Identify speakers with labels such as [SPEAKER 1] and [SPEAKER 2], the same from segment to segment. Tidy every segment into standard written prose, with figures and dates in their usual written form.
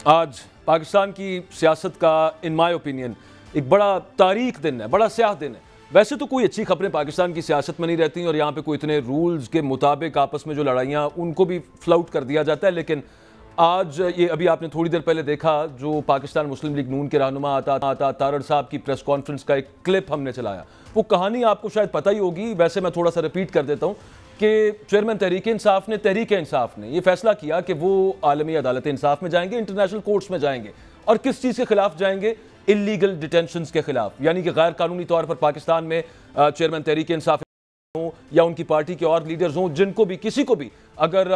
[SPEAKER 1] آج پاکستان کی سیاست کا ان مائی اوپینین ایک بڑا تاریک دن ہے، بڑا سیاہ دن ہے۔ ویسے تو کوئی اچھی خبریں پاکستان کی سیاست میں نہیں رہتی اور یہاں پہ کوئی اتنے رولز کے مطابق آپس میں جو لڑائیاں ان کو بھی فلاؤٹ کر دیا جاتا ہے، لیکن آج یہ ابھی آپ نے تھوڑی دیر پہلے دیکھا جو پاکستان مسلم لیگ نون کے رہنما عطا تارڑ صاحب کی پریس کانفرنس کا ایک کلپ ہم نے چلایا۔ وہ کہانی آپ کو شاید پتہ ہی ہوگی، ویسے میں تھوڑا سا ریپیٹ کر دیتا ہوں کہ چیئرمین تحریک انصاف نے یہ فیصلہ کیا کہ وہ عالمی عدالت انصاف میں جائیں گے، انٹرنیشنل کورٹس میں جائیں گے، اور کس چیز کے خلاف جائیں گے؟ اللیگل ڈیٹینشنز کے خلاف، یعنی کہ غیر قانونی طور پر پاکستان میں چیئرمین تحریک انصاف ہوں یا ان کی پارٹی کے اور لیڈرز ہوں جن کو بھی کسی کو بھی اگر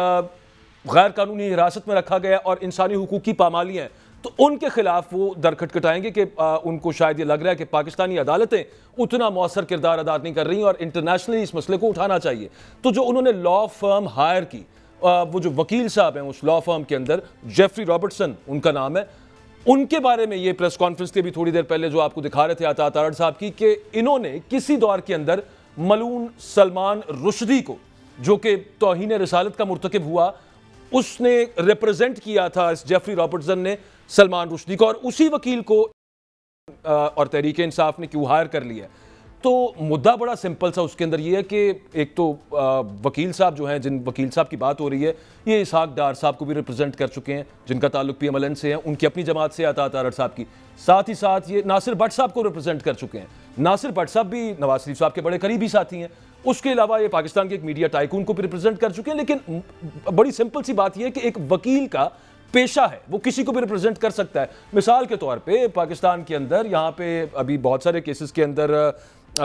[SPEAKER 1] غیر قانونی حراست میں رکھا گیا اور انسانی حقوق کی پامالیاں ہیں تو ان کے خلاف وہ در کھٹکھٹائیں گے کہ ان کو شاید یہ لگ رہا ہے کہ پاکستانی عدالتیں اتنا مؤثر کردار ادا نہیں کر رہی اور انٹرنیشنلی اس مسئلے کو اٹھانا چاہیے۔ تو جو انہوں نے لا فرم ہائر کی، وہ جو وکیل صاحب ہیں اس لا فرم کے اندر، جیفری رابرٹسن ان کا نام ہے، ان کے بارے میں یہ پریس کانفرنس کے بھی تھوڑی دیر پہلے جو آپ کو دکھا رہے تھے عطا تارڑ صاحب کی، کہ انہوں نے کسی دور کے اندر ملعون سلمان رشدی کو، جو کہ توہین رسالت کا مرتکب ہوا، اس نے ریپرزینٹ کیا تھا، اس جیفری رابرٹسن نے سلمان رشدی کو، اور اسی وکیل کو اور تحریک انصاف نے کیوں ہائر کر لیا ہے۔ تو مدعا بڑا سمپل سا اس کے اندر یہ ہے کہ ایک تو وکیل صاحب جو ہیں، جن وکیل صاحب کی بات ہو رہی ہے، یہ اسحاق ڈار صاحب کو بھی ریپرزینٹ کر چکے ہیں جن کا تعلق پی ایم ایل این سے ہے، ان کی اپنی جماعت سے عطا تارڑ صاحب کی، ساتھ ہی ساتھ یہ ناصر بٹ صاحب کو ریپرزینٹ کر چکے ہیں۔ ناصر بٹ صاحب بھی نواز شریف صاحب کے بڑے قریبی ساتھی ہیں، اس کے علاوہ یہ پاکستان کے ایک میڈیا ٹائکون کو بھی ریپرزینٹ کر چکے ہیں۔ لیکن بڑی سمپل سی بات یہ ہے کہ ایک وکیل کا پیشہ ہے، وہ کسی کو بھی ریپرزینٹ کر سکتا ہے۔ مثال کے طور پہ پاکستان کے اندر یہاں پہ ابھی بہت سارے کیسز کے اندر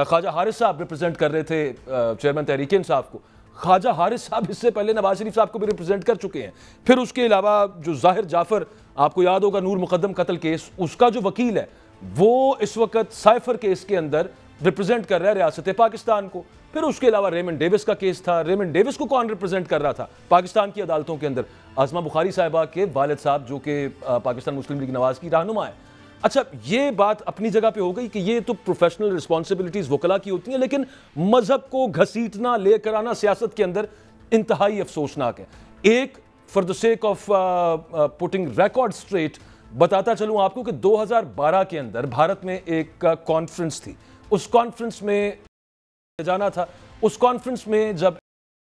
[SPEAKER 1] خواجہ حارث صاحب ریپرزینٹ کر رہے تھے چیئرمین تحریک انصاف کو، خواجہ حارث صاحب اس سے پہلے نواز شریف صاحب کو بھی ریپرزینٹ کر چکے ہیں۔ پھر اس کے علاوہ جو ظاہر جعفر، آپ کو یاد ہوگا نور مقدم قتل کیس، اس کا جو وکیل ہے وہ اس وقت سائفر کیس کے اندر ریپرزینٹ کر رہا ہے ریاست پاکستان کو۔ پھر اس کے علاوہ ریمنڈ ڈیوس کا کیس تھا، ریمنڈ ڈیوس کو کون ریپرزینٹ کر رہا تھا پاکستان کی عدالتوں کے اندر؟ عاصمہ بخاری صاحبہ کے والد صاحب جو کہ پاکستان مسلم لیگ نواز کی رہنما ہے۔ اچھا، یہ بات اپنی جگہ پہ ہو گئی کہ یہ تو پروفیشنل رسپانسبلٹیز وکلا کی ہوتی ہیں، لیکن مذہب کو گھسیٹنا، لے کر آنا سیاست کے اندر انتہائی افسوسناک ہے۔ ایک for the sake of putting record straight بتاتا چلوں آپ کو کہ 2012 کے اندر بھارت میں ایک کانفرنس تھی، اس کانفرنس میں جانا تھا۔ اس کانفرنس میں جب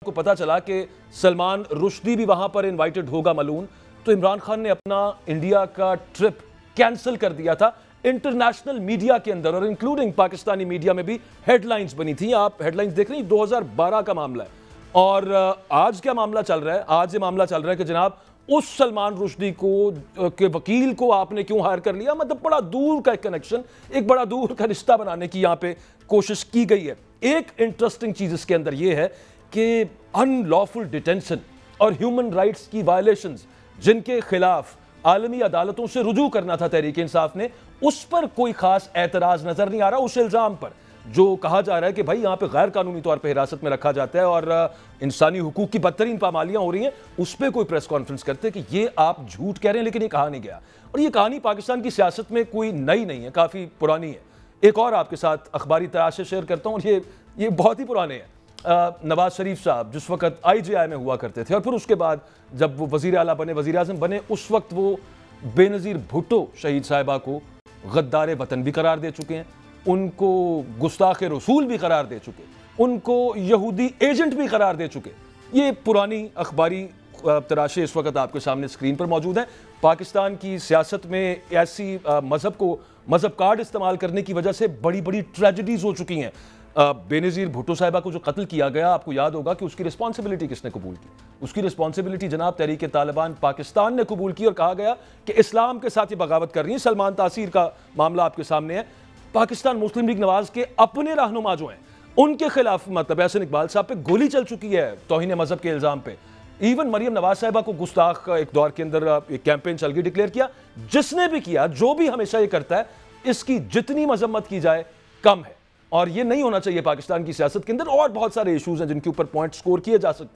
[SPEAKER 1] کو پتا چلا کہ سلمان رشدی بھی وہاں پر انوائٹڈ ہوگا ملعون، تو عمران خان نے اپنا انڈیا کا ٹرپ کینسل کر دیا تھا۔ انٹرنیشنل میڈیا کے اندر اور انکلوڈنگ پاکستانی میڈیا میں بھی ہیڈ لائنز بنی تھیں، آپ ہیڈ لائنز دیکھ رہے ہیں، 2012 کا معاملہ ہے۔ اور آج کیا معاملہ چل رہا ہے؟ آج یہ معاملہ چل رہا ہے کہ جناب اس سلمان رشدی کو کے وکیل کو آپ نے کیوں ہائر کر لیا؟ مطلب بڑا دور کا ایک کنیکشن، ایک بڑا دور کا رشتہ بنانے کی یہاں پہ کوشش کی گئی ہے۔ ایک انٹرسٹنگ چیز اس کے اندر یہ ہے کہ ان لافل ڈیٹینشن اور ہیومن رائٹس کی وائلیشنز جن کے خلاف عالمی عدالتوں سے رجوع کرنا تھا تحریک انصاف نے، اس پر کوئی خاص اعتراض نظر نہیں آ رہا۔ اس الزام پر جو کہا جا رہا ہے کہ بھائی یہاں پہ غیر قانونی طور پہ حراست میں رکھا جاتا ہے اور انسانی حقوق کی بدترین پامالیاں ہو رہی ہیں، اس پہ کوئی پریس کانفرنس کرتے کہ یہ آپ جھوٹ کہہ رہے ہیں لیکن یہ کہا نہیں گیا۔ اور یہ کہانی پاکستان کی سیاست میں کوئی نئی نہیں ہے، کافی پرانی ہے۔ ایک اور آپ کے ساتھ اخباری تراشے شیئر کرتا ہوں، اور یہ بہت ہی پرانے ہیں۔ نواز شریف صاحب جس وقت آئی جے آئی میں ہوا کرتے تھے اور پھر اس کے بعد جب وہ وزیر اعلیٰ بنے، وزیر اعظم بنے، اس وقت وہ بے نظیر بھٹو شہید صاحبہ کو غدار وطن بھی قرار دے چکے ہیں، ان کو گستاخ رسول بھی قرار دے چکے، ان کو یہودی ایجنٹ بھی قرار دے چکے۔ یہ پرانی اخباری تراشے اس وقت آپ کے سامنے اسکرین پر موجود ہیں۔ پاکستان کی سیاست میں ایسی مذہب کارڈ استعمال کرنے کی وجہ سے بڑی بڑی ٹریجڈیز ہو چکی ہیں۔ بے نظیر بھٹو صاحبہ کو جو قتل کیا گیا، آپ کو یاد ہوگا کہ اس کی رسپانسبلٹی کس نے قبول کی؟ اس کی رسپانسبلٹی جناب تحریک طالبان پاکستان نے قبول کی، اور کہا گیا کہ اسلام کے ساتھ یہ بغاوت کر رہی ہیں۔ سلمان تاثیر کا معاملہ آپ کے سامنے ہے۔ پاکستان مسلم لیگ نواز کے اپنے رہنما جو ہیں ان کے خلاف مطلب احسن اقبال صاحب پہ گولی چل چکی ہے توہین مذہب کے الزام پہ۔ ایون مریم نواز صاحبہ کو گستاخ ایک دور کے اندر ایک کیمپین چل گئی، ڈکلیئر کیا۔ جس نے بھی کیا، جو بھی ہمیشہ یہ کرتا ہے، اس کی جتنی مذمت کی جائے کم ہے، اور یہ نہیں ہونا چاہیے پاکستان کی سیاست کے اندر۔ اور بہت سارے ایشوز ہیں جن کے اوپر پوائنٹ سکور کیے جا سکتے ہیں۔